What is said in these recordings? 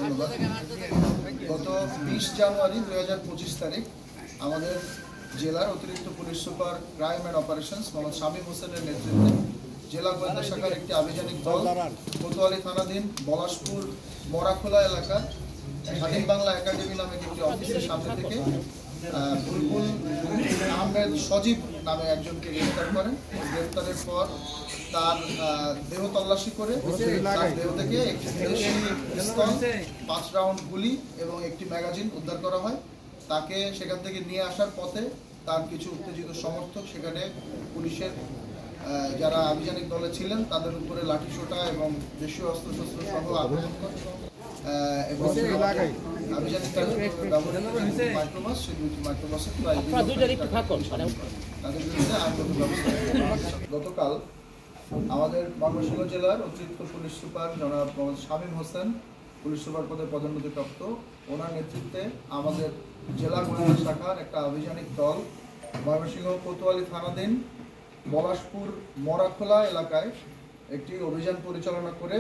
ধন্যবাদ। গত 20 জানুয়ারি 2025 তারিখ আমাদের জেলার অতিরিক্ত police super crime and operations Mohammad Shamim হোসেনের নেতৃত্বে জেলা গোয়েন্দা শাখার একটি আভিযানিক দল কোতোয়ালি থানাধীন পলাশপুর মরাখোলা এলাকার স্বাধীন বাংলা একাডেমি নামে একটি অফিসের সামনে থেকে বুলবুল আহমেদ সজীব নামে একজনকে গ্রেফতার করেন। গ্রেফতারের পর তার দেহ তল্লাশি করে তার দেহ থেকে একটি দেশি পিস্তল, 5 রাউন্ড গুলি এবং একটি ম্যাগাজিন উদ্ধার করা হয়। তাকে সেখান থেকে নিয়ে আসার পথে তার কিছু উত্তেজিত সমর্থক সেখানে পুলিশের যারা আভিযানিক দলে ছিলেন তাদের উপরে লাঠিসোঁটা এবং দেশীয় অস্ত্রশস্ত্র সহ আক্রমণ করে এবং আভিযানিক মাইক্রোবাস, সেই দুইটি মাইক্রোবাসে তাদের বিরুদ্ধে আইনগত ব্যবস্থা। গতকাল আমাদের ময়মনসিংহ জেলার অতিরিক্ত পুলিশ সুপার জনাব মোহাম্মদ শামীম হোসেন, পুলিশ সুপার পদে পদোন্নতিপ্রাপ্ত, ওনার নেতৃত্বে আমাদের জেলা গোয়েন্দা শাখার একটা আভিযানিক দল ময়মনসিংহ কোতোয়ালি থানাধীন পলাশপুর মরাখোলা এলাকায় একটি অভিযান পরিচালনা করে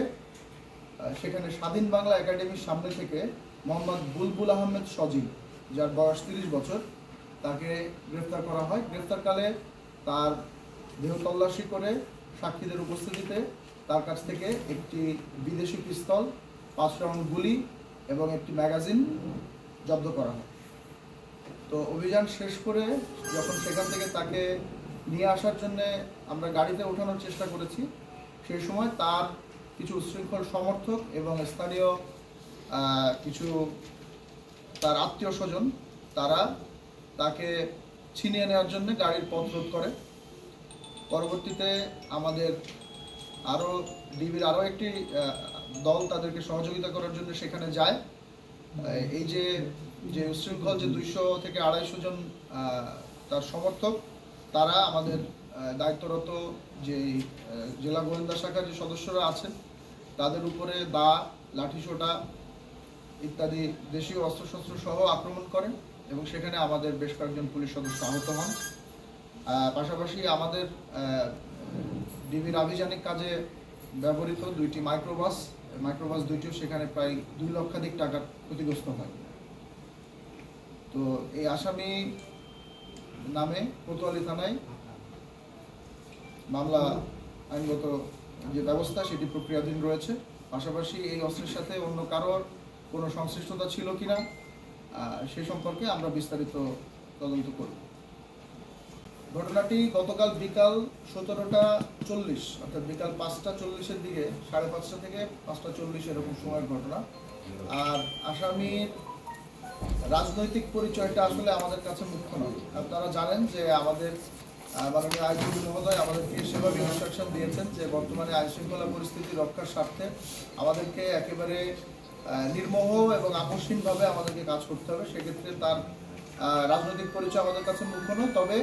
সেখানে স্বাধীন বাংলা একাডেমির সামনে থেকে মোহাম্মদ বুলবুল আহমেদ সজীব, যার বয়স 30 বছর, তাকে গ্রেফতার করা হয়। গ্রেফতারকালে তার দেহ তল্লাশি করে সাক্ষীদের উপস্থিতিতে তার কাছ থেকে একটি বিদেশি পিস্তল, 5 রাউন্ড গুলি এবং একটি ম্যাগাজিন জব্দ করা হয়। তো অভিযান শেষ করে যখন সেখান থেকে তাকে নিয়ে আসার জন্য আমরা গাড়িতে ওঠানোর চেষ্টা করেছি, সেই সময় তার কিছু উচ্ছৃঙ্খল সমর্থক এবং স্থানীয় কিছু তার আত্মীয় স্বজন তারা তাকে ছিনিয়ে নেওয়ার জন্য গাড়ির পথ রোধ করে। পরবর্তীতে আমাদের ডিবির আরও একটি দল তাদেরকে সহযোগিতা করার জন্য সেখানে যায়। এই যে উচ্ছৃঙ্খল যে 200 থেকে 250 জন তার সমর্থক, তারা আমাদের দায়িত্বরত যে জেলা গোয়েন্দা শাখার যে সদস্যরা আছেন তাদের উপরে দা, লাঠিসোঁটা ইত্যাদি দেশীয় অস্ত্রশস্ত্র সহ আক্রমণ করেন এবং সেখানে আমাদের বেশ কয়েকজন পুলিশ সদস্য আহত হন। পাশাপাশি আমাদের ডিবির আভিযানিক কাজে ব্যবহৃত দুইটি মাইক্রোবাস দুইটিও সেখানে প্রায় 2 লক্ষাধিক টাকার ক্ষতিগ্রস্ত হয়। তো এই আসামি নামে কোতোয়ালি থানায় মামলা আইনগত যে ব্যবস্থা সেটি প্রক্রিয়াধীন রয়েছে। পাশাপাশি এই অস্ত্রের সাথে অন্য কারোর কোনো সংশ্লিষ্টতা ছিল কিনা সে সম্পর্কে আমরা বিস্তারিত তদন্ত করব। ঘটনাটি গতকাল বিকাল 17:40 অর্থাৎ বিকাল 5:40-এর দিকে, 5:30 থেকে 5:40 এরকম সময়ের ঘটনা। আর আসামির রাজনৈতিক পরিচয়টা আসলে আমাদের কাছে মুখ্য নয়। আপনারা জানেন যে আমাদের মাননীয় আইজিপি মহোদয় আমাদেরকে সেভাবে ইনস্ট্রাকশন দিয়েছেন যে বর্তমানে আইনশৃঙ্খলা পরিস্থিতি রক্ষার স্বার্থে আমাদেরকে একেবারে নির্মোহ এবং আকস্মিকভাবে আমাদেরকে কাজ করতে হবে। সেক্ষেত্রে তার রাজনৈতিক পরিচয় আমাদের কাছে মুখ্য নয়, তবে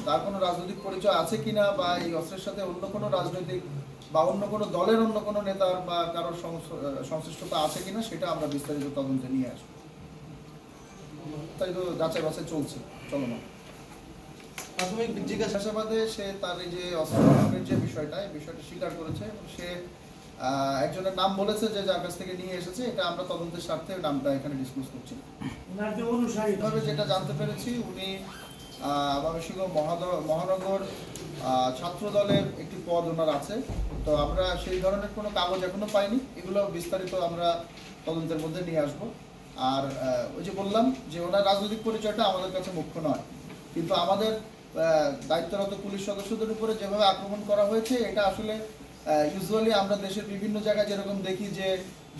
তার কোনো রাজনৈতিক পরিচয় আছে কিনা বা এই অস্ত্রের সাথে অন্য কোনো রাজনৈতিক বা অন্য কোনো দলের অন্য কোনো নেতার বা কারোর সংশ্লিষ্টতা আছে কিনা সেটা আমরা বিস্তারিত তদন্তে নিয়ে আসবো। তাই তো যাচাই বাছাই চলছে, চলমান। প্রাথমিক জিজ্ঞাসাবাদে সে তার এই যে অস্ত্রের যে বিষয়টা স্বীকার করেছে। সে একজনের নাম বলেছে যে যার কাছ থেকে নিয়ে এসেছে। এটা আমরা তদন্তের স্বার্থে নামটা এখানে ডিসক্লোজ করছি। তবে যেটা জানতে পেরেছি, উনি ময়মনসিংহ মহানগর ছাত্র দলের একটি পদ ওনার আছে। তো আমরা সেই ধরনের কোনো কাগজ এখনো পাইনি। এগুলো বিস্তারিত আমরা তদন্তের মধ্যে নিয়ে আসবো। আর ওই যে বললাম যে ওনার রাজনৈতিক পরিচয়টা আমাদের কাছে মুখ্য নয়, কিন্তু আমাদের দায়িত্বরত পুলিশ সদস্যদের উপরে যেভাবে আক্রমণ করা হয়েছে, এটা আসলে ইউজুয়ালি আমরা দেশের বিভিন্ন জায়গায় যেরকম দেখি যে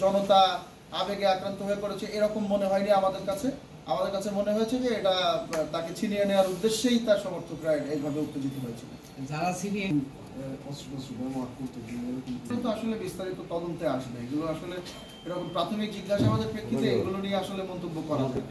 জনতা আবেগে আক্রান্ত হয়ে পড়েছে, এরকম মনে হয়নি আমাদের কাছে। আমাদের কাছে মনে হয়েছে যে এটা তাকে ছিনিয়ে নেওয়ার উদ্দেশ্যেই তার সমর্থকরা এইভাবে উত্তেজিত হয়েছিল। যারা ছিনিয়ে আসলে বিস্তারিত তদন্তে আসবে। এগুলো আসলে এরকম প্রাথমিক জিজ্ঞাসাবাদের প্রেক্ষিতে এগুলো নিয়ে আসলে মন্তব্য করা যায়।